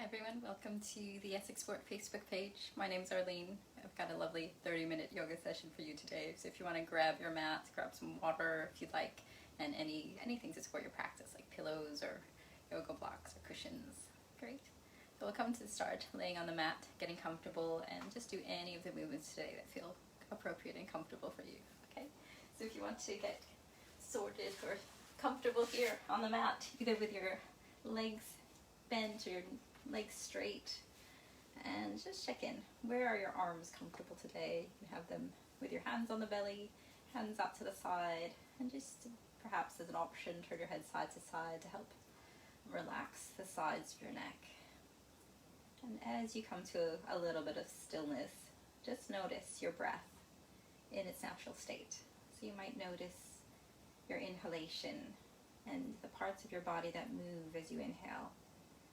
everyone, welcome to the Essex Sport Facebook page. My name's Arlene. I've got a lovely 30-minute yoga session for you today. So if you want to grab your mat, grab some water if you'd like, and anything to support your practice, like pillows or yoga blocks or cushions. Great. So we'll come to the start, laying on the mat, getting comfortable, and just do any of the movements today that feel appropriate and comfortable for you. Okay? So if you want to get sorted or comfortable here on the mat, either with your legs bent or your legs straight, and just check in. Where are your arms comfortable today? You have them with your hands on the belly, hands out to the side, and just perhaps as an option, turn your head side to side to help relax the sides of your neck. And as you come to a little bit of stillness, just notice your breath in its natural state. So you might notice your inhalation and the parts of your body that move as you inhale.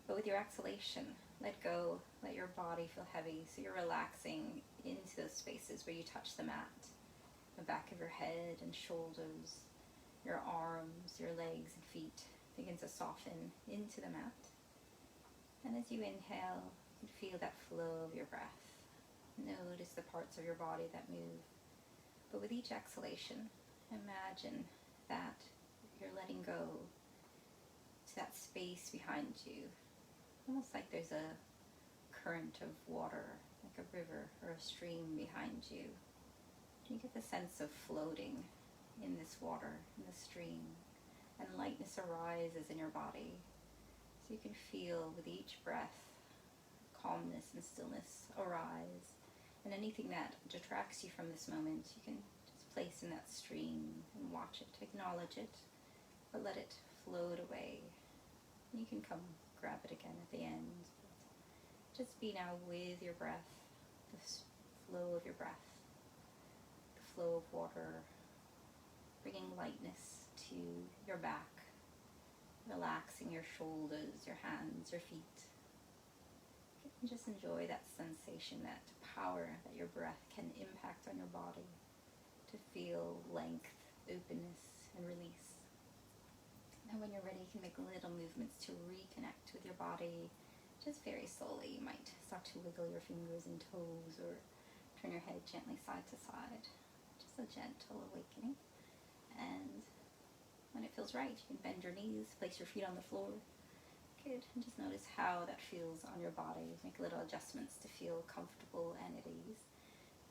But with your exhalation, let go, let your body feel heavy, so you're relaxing into those spaces where you touch the mat. The back of your head and shoulders, your arms, your legs and feet begin to soften into the mat. And as you inhale, you feel that flow of your breath. Notice the parts of your body that move. But with each exhalation, imagine that you're letting go to that space behind you. Almost like there's a current of water, like a river or a stream behind you. You get the sense of floating in this water, in the stream, and lightness arises in your body. So you can feel with each breath, calmness and stillness arise. And anything that detracts you from this moment, you can just place in that stream and watch it, acknowledge it, but let it float away. You can come grab it again at the end. Just be now with your breath, the flow of your breath, the flow of water, bringing lightness to your back, relaxing your shoulders, your hands, your feet. And just enjoy that sensation, that power that your breath can impact on your body, to feel length, openness, and release. Now when you're ready, you can make little movements to reconnect with your body, just very slowly. You might start to wiggle your fingers and toes or turn your head gently side to side. Just a gentle awakening. And when it feels right, you can bend your knees, place your feet on the floor. Good. And just notice how that feels on your body. Make little adjustments to feel comfortable and at ease.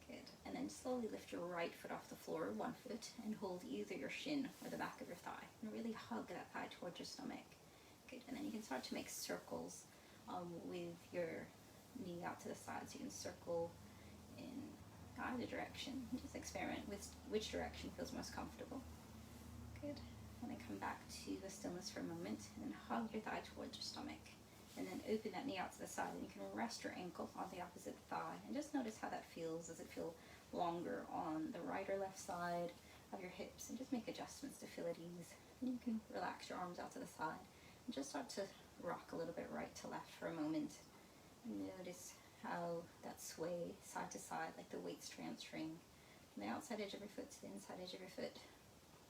Good. And then slowly lift your right foot off the floor, one foot, and hold either your shin or the back of your thigh. And really hug that thigh towards your stomach. Good. And then you can start to make circles with your knee out to the side. So you can circle in either direction. And just experiment with which direction feels most comfortable. Good. And then come back to the stillness for a moment. And then hug your thigh towards your stomach. And then open that knee out to the side, and you can rest your ankle on the opposite thigh. And just notice how that feels. Does it feel longer on the right or left side of your hips? And just make adjustments to feel at ease. And you can relax your arms out to the side and just start to rock a little bit right to left for a moment. And notice how that sway side to side, like the weights transferring from the outside edge of your foot to the inside edge of your foot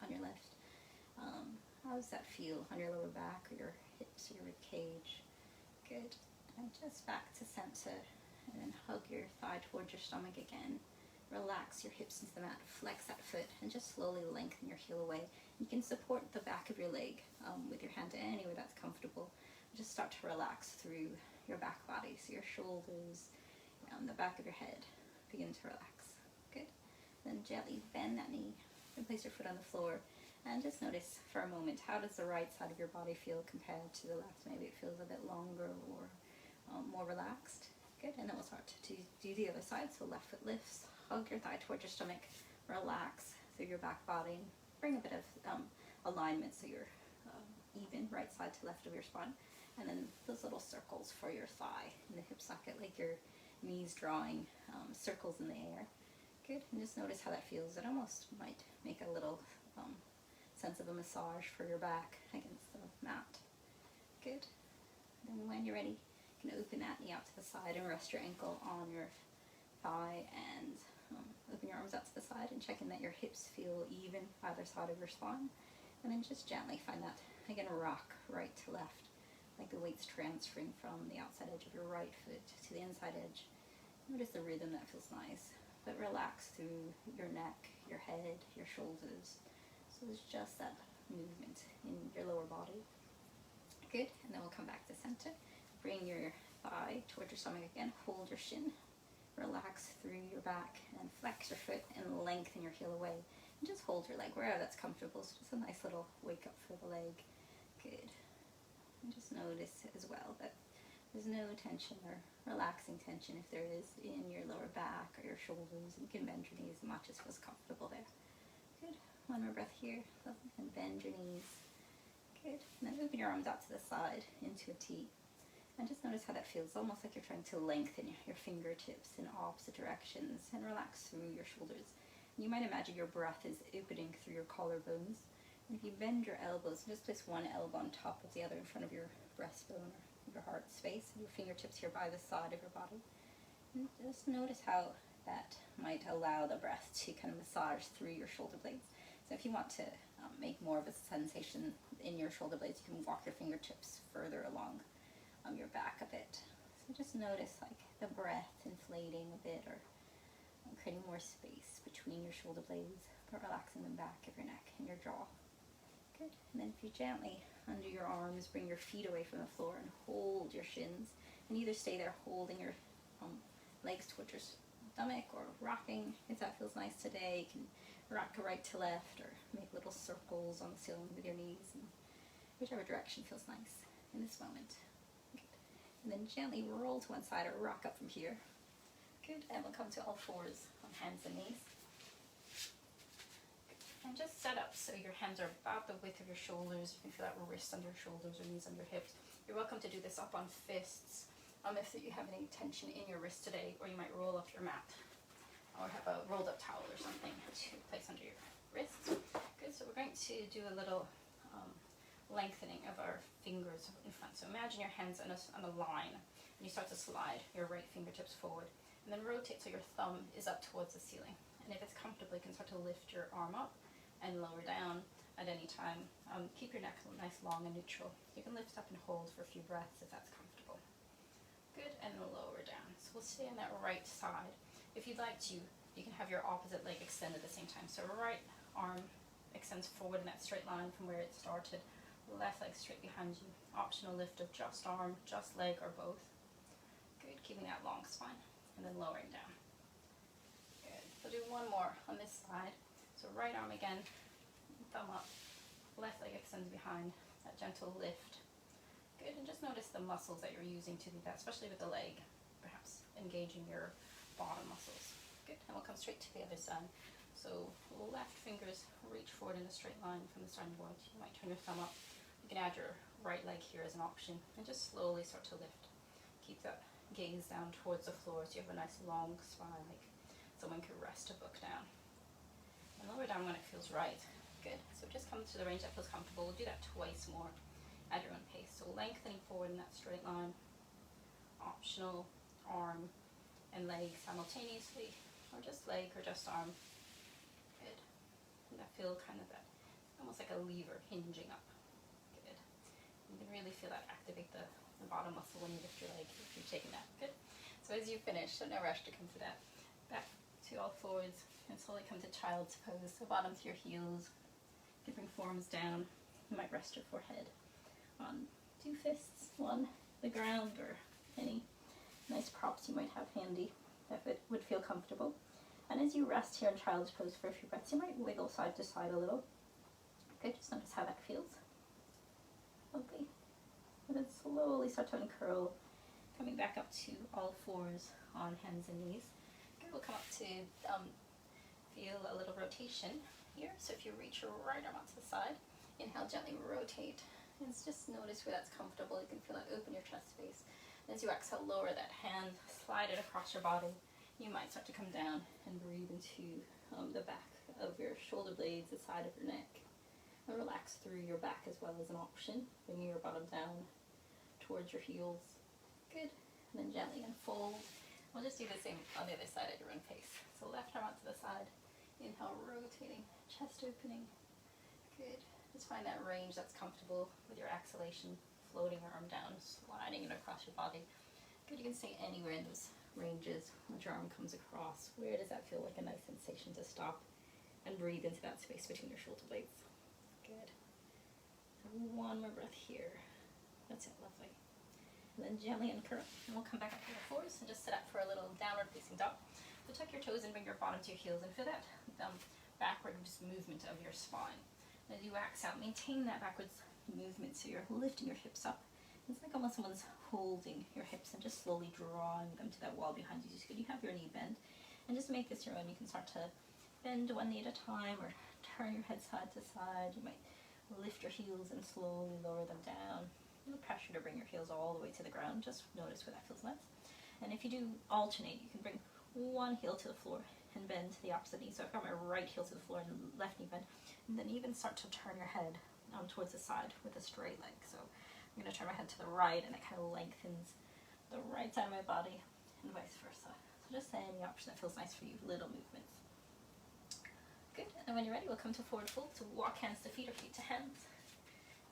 on your left. How does that feel on your lower back or your hips or your rib cage? Good. And just back to center, and then hug your thigh towards your stomach again. Relax your hips into the mat, flex that foot, and just slowly lengthen your heel away. You can support the back of your leg with your hand anywhere that's comfortable. Just start to relax through your back body, so your shoulders, the back of your head begin to relax. Good. Then gently bend that knee and place your foot on the floor. And just notice for a moment, how does the right side of your body feel compared to the left? Maybe it feels a bit longer or more relaxed. Good, and then we'll start to do the other side. So left foot lifts, hug your thigh towards your stomach, relax through your back body, and bring a bit of alignment so you're even right side to left of your spine. And then those little circles for your thigh in the hip socket, like your knees drawing circles in the air. Good, and just notice how that feels. It almost might make a little sense of a massage for your back against the mat. Good. Then when you're ready, you can open that knee out to the side and rest your ankle on your thigh, and open your arms out to the side and check in that your hips feel even either side of your spine. And then just gently find that, again, rock right to left like the weight's transferring from the outside edge of your right foot to the inside edge. Notice the rhythm, that feels nice. But relax through your neck, your head, your shoulders. So it's just that movement in your lower body. Good, and then we'll come back to center. Bring your thigh towards your stomach again, hold your shin. Relax through your back and flex your foot and lengthen your heel away. And just hold your leg wherever that's comfortable. So just a nice little wake up for the leg. Good. And just notice as well that there's no tension or relaxing tension, if there is, in your lower back or your shoulders. You can bend your knees as much as feels comfortable there. Good. One more breath here. And bend your knees. Good. And then open your arms out to the side into a T. And just notice how that feels, almost like you're trying to lengthen your fingertips in opposite directions and relax through your shoulders. And you might imagine your breath is opening through your collarbones. And if you bend your elbows, just place one elbow on top of the other in front of your breastbone or your heart space, and your fingertips here by the side of your body. And just notice how that might allow the breath to kind of massage through your shoulder blades. So if you want to make more of a sensation in your shoulder blades, you can walk your fingertips further along your back a bit. So just notice like the breath inflating a bit, or creating more space between your shoulder blades, but relaxing them back of your neck and your jaw. Good. And then if you gently under your arms, bring your feet away from the floor and hold your shins, and either stay there holding your legs towards your stomach or rocking if that feels nice today. You can rock right to left or make little circles on the ceiling with your knees, and whichever direction feels nice in this moment. And then gently roll to one side or rock up from here. Good, and we'll come to all fours on hands and knees. Good. And just set up so your hands are about the width of your shoulders. You can feel that wrist under your shoulders or knees under your hips. You're welcome to do this up on fists if you have any tension in your wrist today, or you might roll up your mat or have a rolled up towel or something to place under your wrists. Good, so we're going to do a little lengthening of our fingers in front. So imagine your hands on a line, and you start to slide your right fingertips forward, and then rotate so your thumb is up towards the ceiling. And if it's comfortable, you can start to lift your arm up and lower down at any time. Keep your neck nice, long, and neutral. You can lift up and hold for a few breaths if that's comfortable. Good, and lower down. So we'll stay on that right side. If you'd like to, you can have your opposite leg extend at the same time. So right arm extends forward in that straight line from where it started. Left leg straight behind you. Optional lift of just arm, just leg, or both. Good, keeping that long spine. And then lowering down. Good. We'll do one more on this side. So right arm again, thumb up. Left leg extends behind. That gentle lift. Good, and just notice the muscles that you're using to do that, especially with the leg. Perhaps engaging your bottom muscles. Good, and we'll come straight to the other side. So left fingers reach forward in a straight line from the starting point. You might turn your thumb up. You can add your right leg here as an option, and just slowly start to lift. Keep that gaze down towards the floor so you have a nice long spine, like someone could rest a book down. And lower down when it feels right. Good. So just come to the range that feels comfortable. We'll do that twice more at your own pace. So lengthening forward in that straight line. Optional arm and leg simultaneously, or just leg or just arm. Good. And I feel kind of that, almost like a lever hinging up. Good. You can really feel that activate the bottom muscle when you lift your leg if you're taking that. Good. So as you finish, so no rush to come to that. Back to all fours and slowly come to child's pose. So bottom to your heels, giving forearms down. You might rest your forehead on two fists, one the ground, or any nice props you might have handy that would feel comfortable. And as you rest here in child's pose for a few breaths, you might wiggle side to side a little. Okay, just notice how that feels. Lovely. And then slowly start to uncurl, coming back up to all fours on hands and knees. Okay, we'll come up to feel a little rotation here. So if you reach your right arm out to the side, inhale, gently rotate. And just notice where that's comfortable. You can feel that open your chest space. As you exhale, lower that hand, slide it across your body. You might start to come down and breathe into the back of your shoulder blades, the side of your neck. And relax through your back as well as an option, bringing your bottom down towards your heels. Good. And then gently unfold. We'll just do the same on the other side at your own pace. So left arm out to the side. Inhale, rotating, chest opening. Good. Just find that range that's comfortable with your exhalation, floating your arm down, sliding it across your body. Good, you can stay anywhere in those ranges once your arm comes across. Where does that feel like a nice sensation to stop and breathe into that space between your shoulder blades? Good. One more breath here. That's it, lovely. And then gently uncurl, and we'll come back up to the fours and just sit up for a little downward facing dog. So tuck your toes and bring your bottom to your heels and feel that backward movement of your spine. As you wax out, maintain that backwards movement so you're lifting your hips up. It's like almost someone's holding your hips and just slowly drawing them to that wall behind you. So you have your knee bend. And just make this your own. You can start to bend one knee at a time or turn your head side to side. You might lift your heels and slowly lower them down. No pressure to bring your heels all the way to the ground. Just notice where that feels nice. And if you do alternate, you can bring one heel to the floor and bend to the opposite knee. So I've got my right heel to the floor and left knee bend. And then even start to turn your head towards the side with a straight leg. So I'm going to turn my head to the right, and it kind of lengthens the right side of my body, and vice versa. So just any option that feels nice for you, little movements. Good, and then when you're ready, we'll come to forward fold. So walk hands to feet or feet to hands.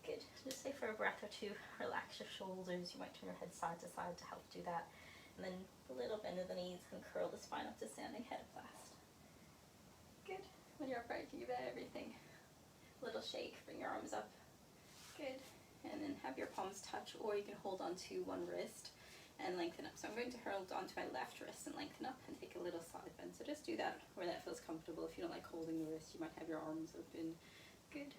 Good, just stay for a breath or two. Relax your shoulders. You might turn your head side to side to help do that. And then a little bend of the knees and curl the spine up to standing head up last. Good, when you're upright, give it everything. Little shake, bring your arms up. Good. And then have your palms touch, or you can hold onto one wrist and lengthen up. So I'm going to hold onto my left wrist and lengthen up and take a little side bend. So just do that where that feels comfortable. If you don't like holding the wrist, you might have your arms open. Good.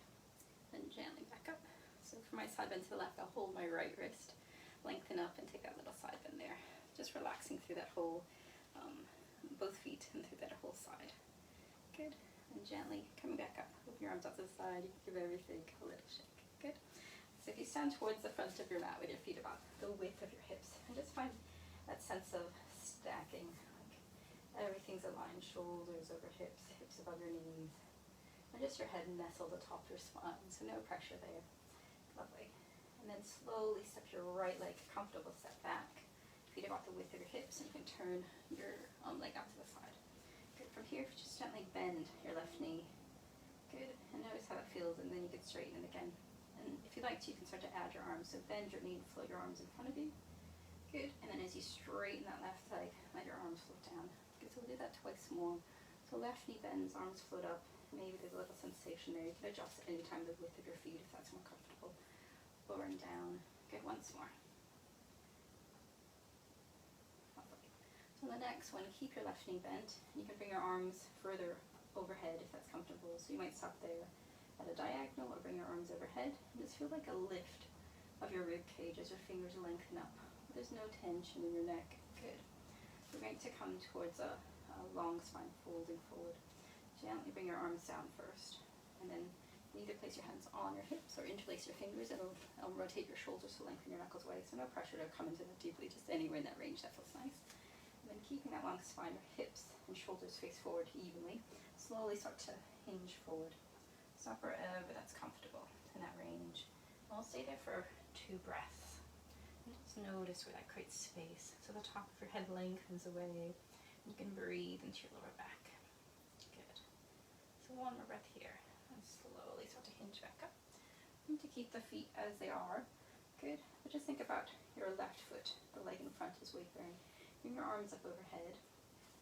Then gently back up. So for my side bend to the left, I'll hold my right wrist, lengthen up, and take that little side bend there. Just relaxing through that whole, both feet and through that whole side. Good. And gently coming back up. Open your arms out to the side. You can give everything a little shake. Good. So if you stand towards the front of your mat with your feet about the width of your hips, and just find that sense of stacking, like everything's aligned, shoulders over hips, hips above your knees, and just your head nestled atop your spine, so no pressure there. Lovely. And then slowly step your right leg, comfortable step back, feet about the width of your hips, and you can turn your leg out to the side. Good. From here, just gently bend your left knee. Good. And notice how it feels, and then you can straighten it again. And if you like to, you can start to add your arms. So bend your knee and float your arms in front of you. Good. And then as you straighten that left leg, let your arms float down. Good. So we'll do that twice more. So left knee bends, arms float up. Maybe there's a little sensation there. You can adjust at any time the width of your feet if that's more comfortable. Lower and down. Good. Once more. Lovely. So the next one, keep your left knee bent. You can bring your arms further overhead if that's comfortable. So you might stop there at a diagonal or bring your arms overhead. And just feel like a lift of your rib cage as your fingers lengthen up. There's no tension in your neck. Good. We're going to come towards a long spine, folding forward. Gently bring your arms down first, and then either place your hands on your hips or interlace your fingers. It'll rotate your shoulders to lengthen your knuckles away, so no pressure to come into that deeply, just anywhere in that range that feels nice. And then keeping that long spine, your hips and shoulders face forward evenly. Slowly start to hinge forward. Stop wherever that's comfortable in that range. And we'll stay there for 2 breaths. And just notice where that creates space. So the top of your head lengthens away. You can breathe into your lower back. Good. So one more breath here. And slowly start to hinge back up. And to keep the feet as they are. Good. But just think about your left foot. The leg in front is weight bearing. Bring your arms up overhead.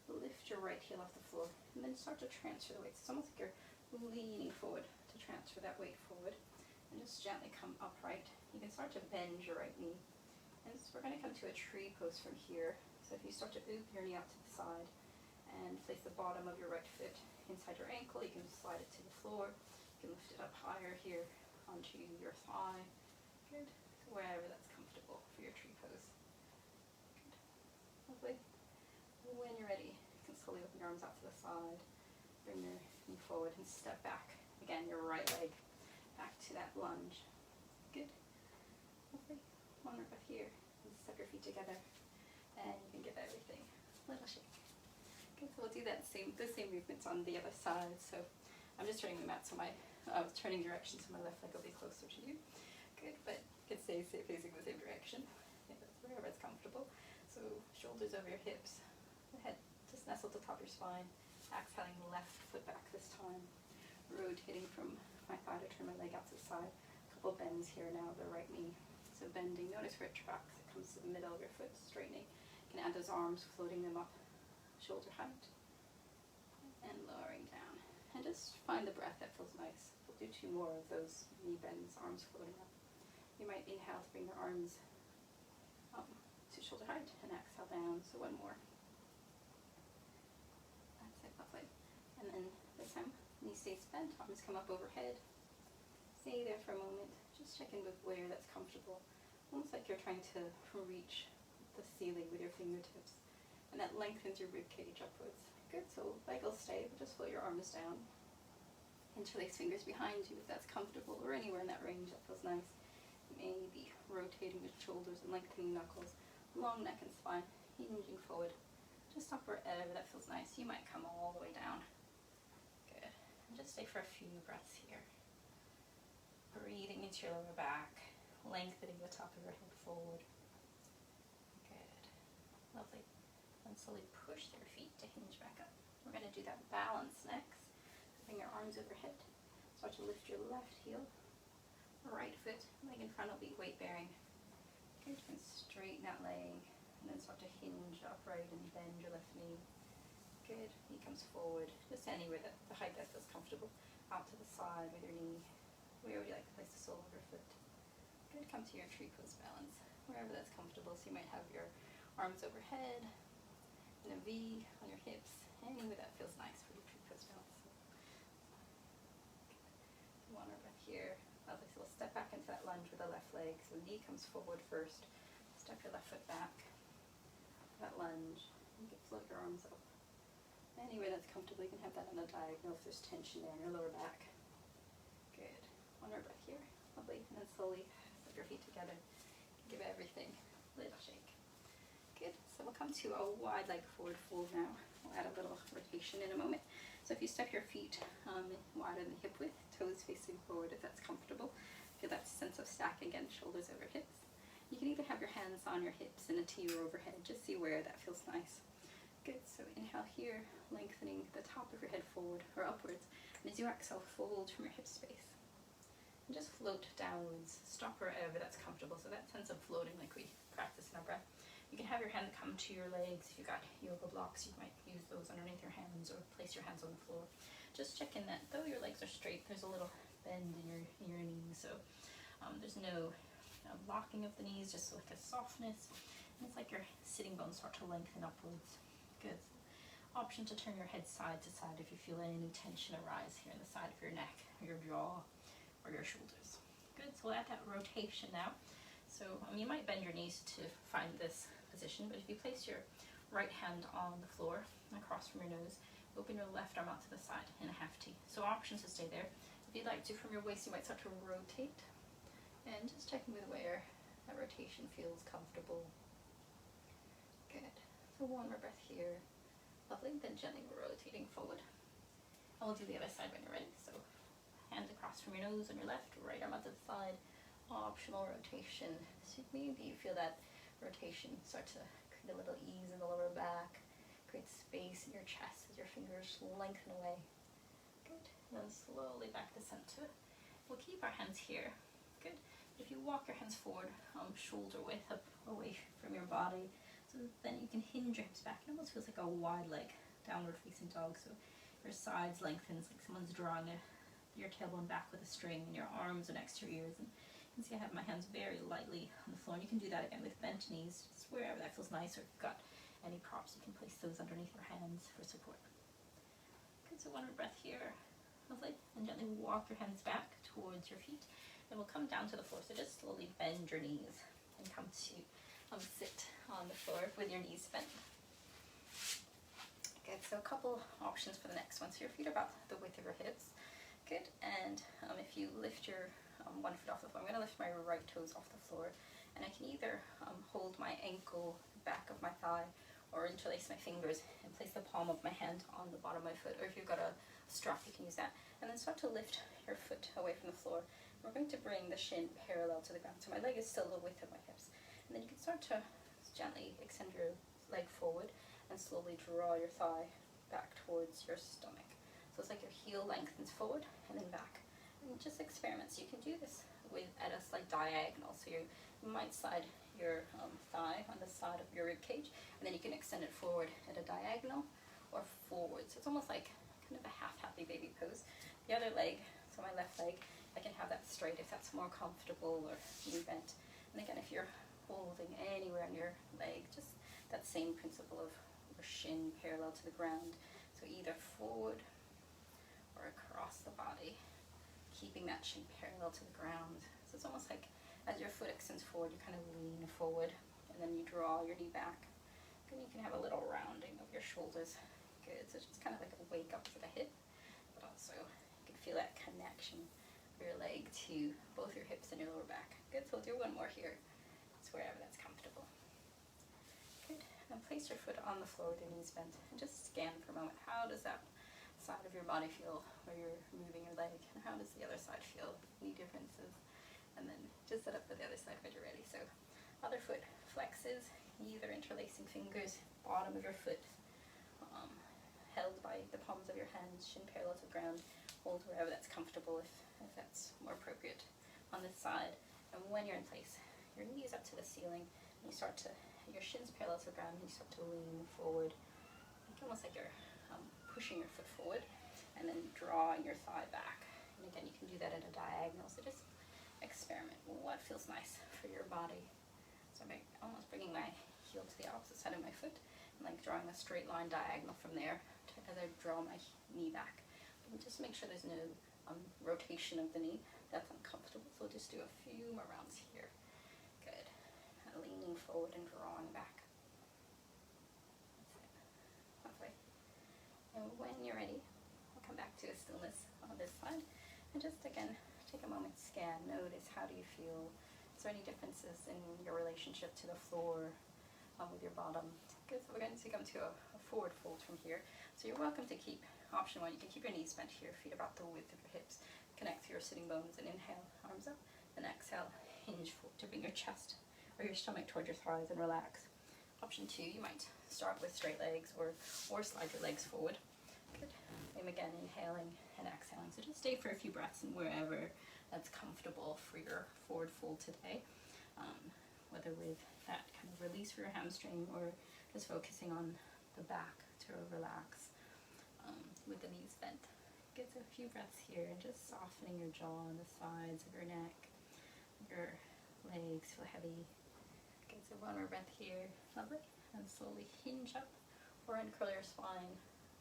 Lift your right heel off the floor. And then start to transfer the weight. It's almost like you're leaning forward to transfer that weight forward, and just gently come upright. You can start to bend your right knee, and so we're going to come to a tree pose from here. So if you start to open your knee out to the side and place the bottom of your right foot inside your ankle, you can slide it to the floor. You can lift it up higher here onto your thigh. Good. So wherever that's comfortable for your tree pose. Good. Lovely. When you're ready, you can slowly open your arms out to the side. Bring your knee forward and step back. Again, your right leg back to that lunge. Good. Lovely. One more breath here. And step your feet together. And you can give everything a little shake. Okay, so we'll do the same movements on the other side. So I'm just turning the mat so my turning direction so my left leg will be closer to you. Good, but you can stay facing the same direction. Wherever it's comfortable. So shoulders over your hips. The head just nestled atop your spine. Exhaling the left foot back this time. Rotating from my thigh to turn my leg out to the side. A couple bends here now of the right knee. So So bending, notice where it tracks, it comes to the middle of your foot, straightening. You can add those arms, floating them up, shoulder height, and lowering down. And just find the breath that feels nice. We'll do 2 more of those knee bends, arms floating up. You might inhale to bring your arms up to shoulder height, and exhale down, so 1 more. That's it, lovely. And then this time, knee stays bent, arms come up overhead. Stay there for a moment, just check in with where that's comfortable. Almost like you're trying to reach the ceiling with your fingertips. And that lengthens your rib cage upwards. Good, so leg will stay, but just float your arms down. Interlace fingers behind you if that's comfortable, or anywhere in that range that feels nice. Maybe rotating the shoulders and lengthening knuckles, long neck and spine, hinging forward. Just stop wherever that feels nice. You might come all the way down. Good. And just stay for a few breaths here. Breathing into your lower back, lengthening the top of your head forward. Good. Lovely. And slowly push your feet to hinge back up. We're going to do that balance next. Bring your arms overhead. Start to lift your left heel. Right foot, leg in front will be weight bearing. Good. You can straighten that leg and then start to hinge upright and bend your left knee. Good. Knee comes forward, just anywhere that the height that feels comfortable. Out to the side with your knee. Where would you like to place the sole of your foot? Good. Come to your tree pose balance, wherever that's comfortable. So you might have your arms overhead, in a V on your hips, anywhere that feels nice for your tree pose balance. One more breath here. Lovely. So we'll step back into that lunge with the left leg. So the knee comes forward first. Step your left foot back. That lunge. You can float your arms up. Anywhere that's comfortable. You can have that on a diagonal if there's tension there in your lower back. Good. One more breath here. Lovely. And then slowly put your feet together. Give everything a little shake. Good. So we'll come to a wide leg forward fold now. We'll add a little rotation in a moment. So if you step your feet wider than hip width, toes facing forward if that's comfortable. Feel that sense of stack again, shoulders over hips. You can either have your hands on your hips in a T or overhead. Just see where that feels nice. Good. So inhale here, lengthening the top of your head forward or upwards. And as you exhale, fold from your hip space. And just float downwards. Stop wherever that's comfortable. So that sense of floating like we practice in our breath. You can have your hand come to your legs. If you've got yoga blocks, you might use those underneath your hands or place your hands on the floor. Just check in that though your legs are straight, there's a little bend in your knees. So there's no locking of the knees, just like a softness. And it's like your sitting bones start to lengthen upwards. Good. Option to turn your head side to side if you feel any tension arise here in the side of your neck, or your jaw, or your shoulders. Good. So we'll add that rotation now. So you might bend your knees to find this position, but if you place your right hand on the floor across from your nose, open your left arm out to the side in a half T. So options to stay there. If you'd like to, from your waist, you might start to rotate, and just checking with where that rotation feels comfortable. Good. So one more breath here. Lovely. Then gently rotating forward. And we'll do the other side when you're ready. So hands across from your nose on your left, right arm out to the side. Optional rotation. So maybe you feel that rotation start to create a little ease in the lower back, create space in your chest as your fingers lengthen away. Good. And then slowly back to center. We'll keep our hands here. Good. If you walk your hands forward, shoulder width up away from your body, so then you can hinge your hips back. It almost feels like a wide leg, downward facing dog. So your sides lengthens like someone's drawing your tailbone back with a string, and your arms are next to your ears. And you can see I have my hands very lightly on the floor, and you can do that again with bent knees, just wherever that feels nice, or if you've got any props, you can place those underneath your hands for support. Good, so one more breath here. Lovely. And gently walk your hands back towards your feet, and we'll come down to the floor. So just slowly bend your knees and come to sit on the floor with your knees bent. Good, so a couple options for the next one. So your feet are about the width of your hips. Good, and if you lift your one foot off the floor, I'm going to lift my right toes off the floor, and I can either hold my ankle, back of my thigh, or interlace my fingers and place the palm of my hand on the bottom of my foot, or if you've got a strap, you can use that, and then start to lift your foot away from the floor. We're going to bring the shin parallel to the ground, so my leg is still the width of my hips, and then you can start to gently extend your leg forward and slowly draw your thigh back towards your stomach. So it's like your heel lengthens forward and then back. And just experiment. So you can do this at a slight diagonal. So you You might slide your thigh on the side of your rib cage, and then you can extend it forward at a diagonal or forward. So it's almost like kind of a half happy baby pose. The other leg, so my left leg, I can have that straight if that's more comfortable, or knee bent. And again, if you're holding anywhere on your leg, just that same principle of your shin parallel to the ground. So either forward or across the body, keeping that shin parallel to the ground. So it's almost like as your foot extends forward, you kind of lean forward, and then you draw your knee back. Then you can have a little rounding of your shoulders. Good, so it's just kind of like a wake up for the hip, but also you can feel that connection of your leg to both your hips and your lower back. Good, so we'll do one more here. It's wherever that's comfortable. Good, and place your foot on the floor with your knees bent, and just scan for a moment. How does that side of your body feel where you're moving your leg, and how does the other side feel? Any differences? And then just set up for the other side when you're ready. So other foot flexes, either interlacing fingers, bottom of your foot held by the palms of your hands, shin parallel to the ground. Hold wherever that's comfortable, if that's more appropriate on this side. And when you're in place, your knees up to the ceiling, and you start to, your shins parallel to the ground, and you start to lean forward, like almost like you're pushing your foot forward, and then drawing your thigh back. And again, you can do that at a diagonal, so just experiment what feels nice for your body. So I'm almost bringing my heel to the opposite side of my foot, and like drawing a straight line diagonal from there as I draw my knee back. And just make sure there's no rotation of the knee. That's uncomfortable, so we'll just do a few more rounds here. Good. And leaning forward and drawing back. That's it. Halfway. And when you're ready, I'll come back to a stillness on this side, and just again take a moment, scan, notice how do you feel. Is there any differences in your relationship to the floor with your bottom? Good, so we're going to come to a forward fold from here. So you're welcome to keep option one. You can keep your knees bent here, feet about the width of your hips. Connect to your sitting bones and inhale, arms up. Then exhale, hinge forward to bring your chest or your stomach towards your thighs and relax. Option two, you might start with straight legs or slide your legs forward. Good. Same again, inhaling and exhaling. So just stay for a few breaths and wherever that's comfortable for your forward fold today. Whether with that kind of release for your hamstring or just focusing on the back to relax with the knees bent. Get a few breaths here and just softening your jaw and the sides of your neck. Your legs feel heavy. Get one more breath here. Lovely. And slowly hinge up or uncurl your spine,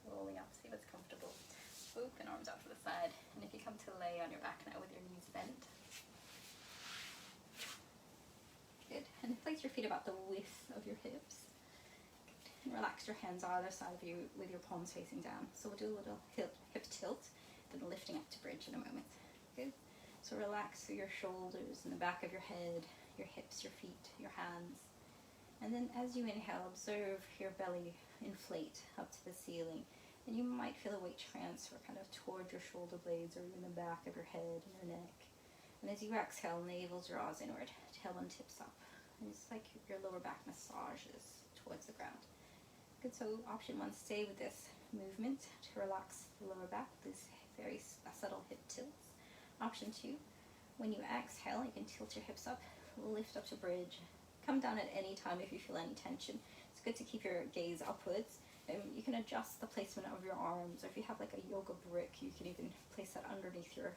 rolling up. See what's comfortable. Open arms out to the side. And if you come to lay on your back now with your knees bent. Good. And place your feet about the width of your hips. And relax your hands either side of you with your palms facing down. So we'll do a little hip tilt, then lifting up to bridge in a moment. Good. So relax through your shoulders and the back of your head, your hips, your feet, your hands. And then as you inhale, observe your belly inflate up to the ceiling. And you might feel a weight transfer kind of towards your shoulder blades or even the back of your head and your neck. And as you exhale, navel draws inward, tailbone tips up. And it's like your lower back massages towards the ground. Good, so option one, stay with this movement to relax the lower back, these very subtle hip tilts. Option two, when you exhale, you can tilt your hips up, lift up to bridge, come down at any time if you feel any tension. It's good to keep your gaze upwards. You can adjust the placement of your arms, or if you have like a yoga brick, you can even place that underneath your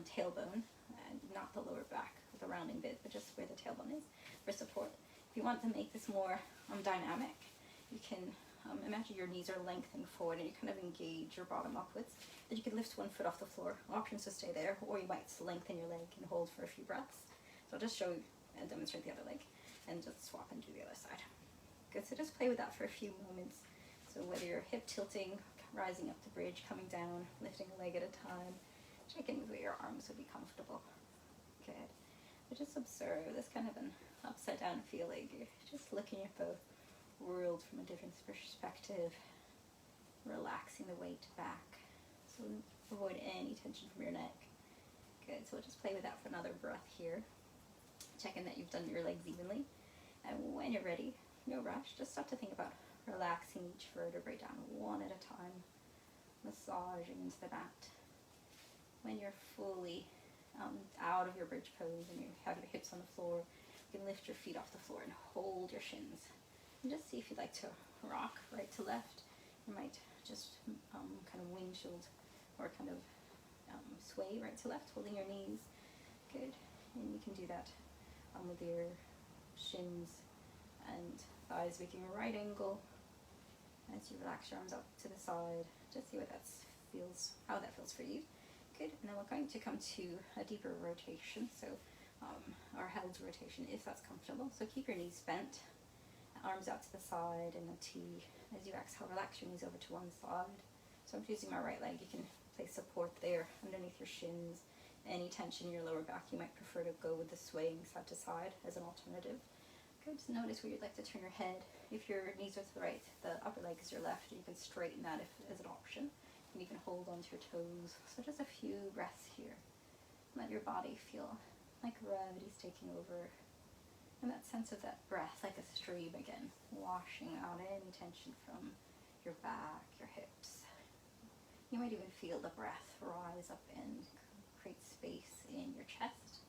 tailbone, and not the lower back, the rounding bit, but just where the tailbone is for support. If you want to make this more dynamic, you can imagine your knees are lengthening forward and you kind of engage your bottom upwards. Then you can lift one foot off the floor. Options to stay there, or you might lengthen your leg and hold for a few breaths. So I'll just show you and demonstrate the other leg and just swap and do the other side. Good, so just play with that for a few moments. So whether you're hip tilting, rising up the bridge, coming down, lifting a leg at a time, check in with where your arms would be comfortable. Good. But just observe this kind of an upside down feeling. You're just looking at both world from a different perspective, relaxing the weight back, so avoid any tension from your neck. Good, so we'll just play with that for another breath here. Check in that you've done your legs evenly, and when you're ready, no rush, just start to think about relaxing each vertebrae down one at a time, massaging into the mat. When you're fully out of your bridge pose and you have your hips on the floor, You can lift your feet off the floor and hold your shins. And just see if you'd like to rock right to left. You might just kind of windshield or kind of sway right to left, holding your knees. Good. And you can do that with your shins and thighs making a right angle as you relax your arms up to the side. Just see what that feels, how that feels for you. Good. And then we're going to come to a deeper rotation. So our held rotation, if that's comfortable. So keep your knees bent, arms out to the side in a T. As you exhale, relax your knees over to one side. So I'm using my right leg. You can place support there underneath your shins. Any tension in your lower back, you might prefer to go with the swaying side to side as an alternative. Good. So notice where you'd like to turn your head. If your knees are to the right, the upper leg is your left. You can straighten that as an option. And you can hold onto your toes. So just a few breaths here. Let your body feel like gravity's taking over. And that sense of that breath, like a stream again, washing out any tension from your back, your hips. You might even feel the breath rise up and create space in your chest.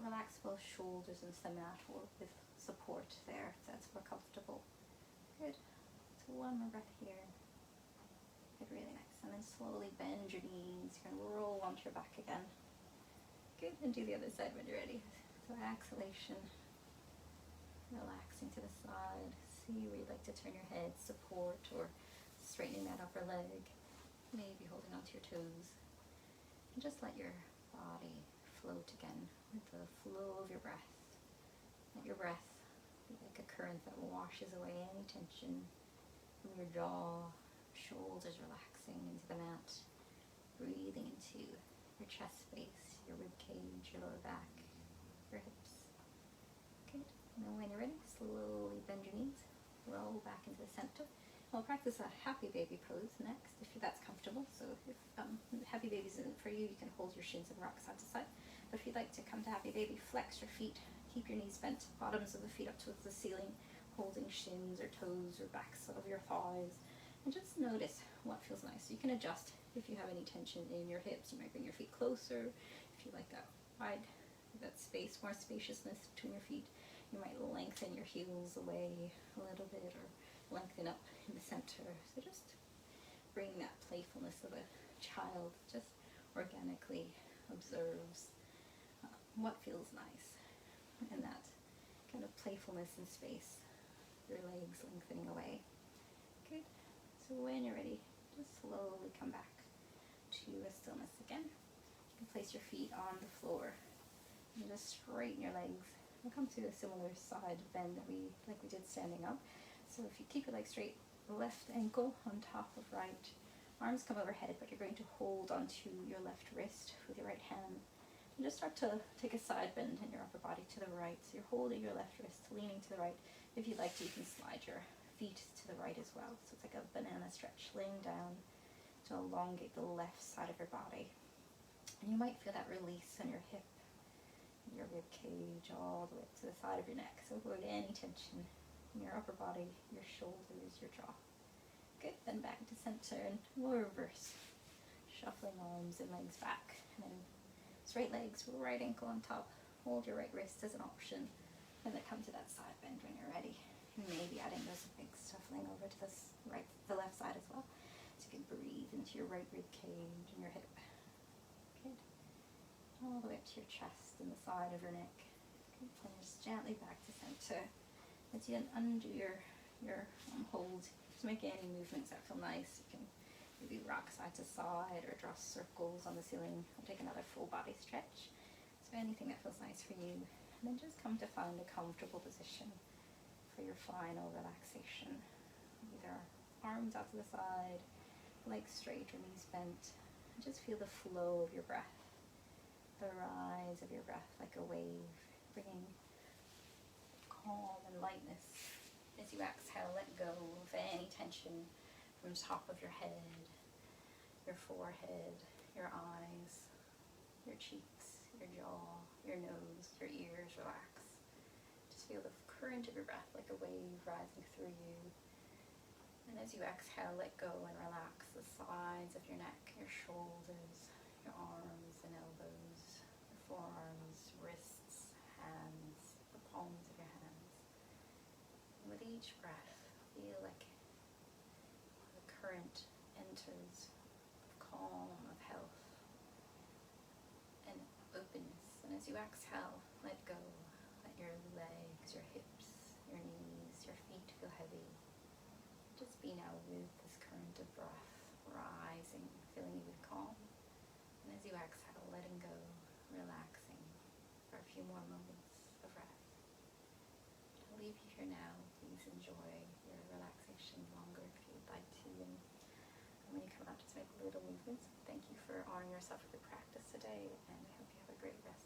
Relax both shoulders into the mat or with support there if that's more comfortable. Good. So one more breath here. Good, really nice. And then slowly bend your knees. You're going to roll onto your back again. Good, and do the other side when you're ready. So exhalation. Relaxing to the side. See where you'd like to turn your head, support, or straightening that upper leg. Maybe holding onto your toes. And just let your body float again with the flow of your breath. Let your breath be like a current that washes away any tension from your jaw, shoulders relaxing into the mat. Breathing into your chest space, your rib cage, your lower back, your hips. Good. And then when you're ready, slowly bend your knees, roll back into the center. We'll practice a happy baby pose next, if that's comfortable. So if happy baby isn't for you, you can hold your shins and rock side to side. But if you'd like to come to happy baby, flex your feet, keep your knees bent, bottoms of the feet up towards the ceiling, holding shins or toes or backs of your thighs. And just notice what feels nice. You can adjust if you have any tension in your hips. You might bring your feet closer. If you like that wide, that space, more spaciousness between your feet, you might lengthen your heels away a little bit or lengthen up in the center. So just bring that playfulness of a child, just organically observes what feels nice, and that kind of playfulness in space, your legs lengthening away. Good. So when you're ready, just slowly come back to a stillness again. You can place your feet on the floor and just straighten your legs. We'll come to a similar side bend that we did standing up. So if you keep your legs straight, left ankle on top of right, arms come overhead, but you're going to hold onto your left wrist with your right hand. And just start to take a side bend in your upper body to the right. So you're holding your left wrist, leaning to the right. If you'd like to, you can slide your feet to the right as well. So it's like a banana stretch, laying down to elongate the left side of your body. And you might feel that release in your hip, your rib cage, all the way up to the side of your neck. So avoid any tension in your upper body, your shoulders, your jaw. Good, then back to center, and we'll reverse. Shuffling arms and legs back. And then straight legs, right ankle on top. Hold your right wrist as an option. And then come to that side bend when you're ready. Maybe adding those legs, shuffling over to the left side as well. So you can breathe into your right rib cage and your hip. Good. All the way up to your chest and the side of your neck. Good. And just gently back to center. As you undo your hold, just make any movements that feel nice. You can maybe rock side to side or draw circles on the ceiling or take another full body stretch. So anything that feels nice for you. And then just come to find a comfortable position for your final relaxation. Either arms out to the side, legs straight or knees bent. And just feel the flow of your breath, the rise of your breath like a wave, bringing calm and lightness. As you exhale, let go of any tension from the top of your head, your forehead, your eyes, your cheeks, your jaw, your nose, your ears. Relax. Just feel the current of your breath like a wave rising through you. And as you exhale, let go and relax the sides of your neck, your shoulders, your arms and elbows, your forearms, wrists, hands, the palms of your hands. And with each breath, feel like the current enters of calm, of health, and openness. And as you exhale, let go. Let your legs, your hips, your knees, your feet feel heavy. Just be now with this current of breath rising, filling you with calm. And as you exhale, letting go, relaxing for a few more moments of rest. I'll leave you here now. Please enjoy your relaxation longer if you'd like to. And when you come out, just make little movements. Thank you for honoring yourself with your practice today, and I hope you have a great rest.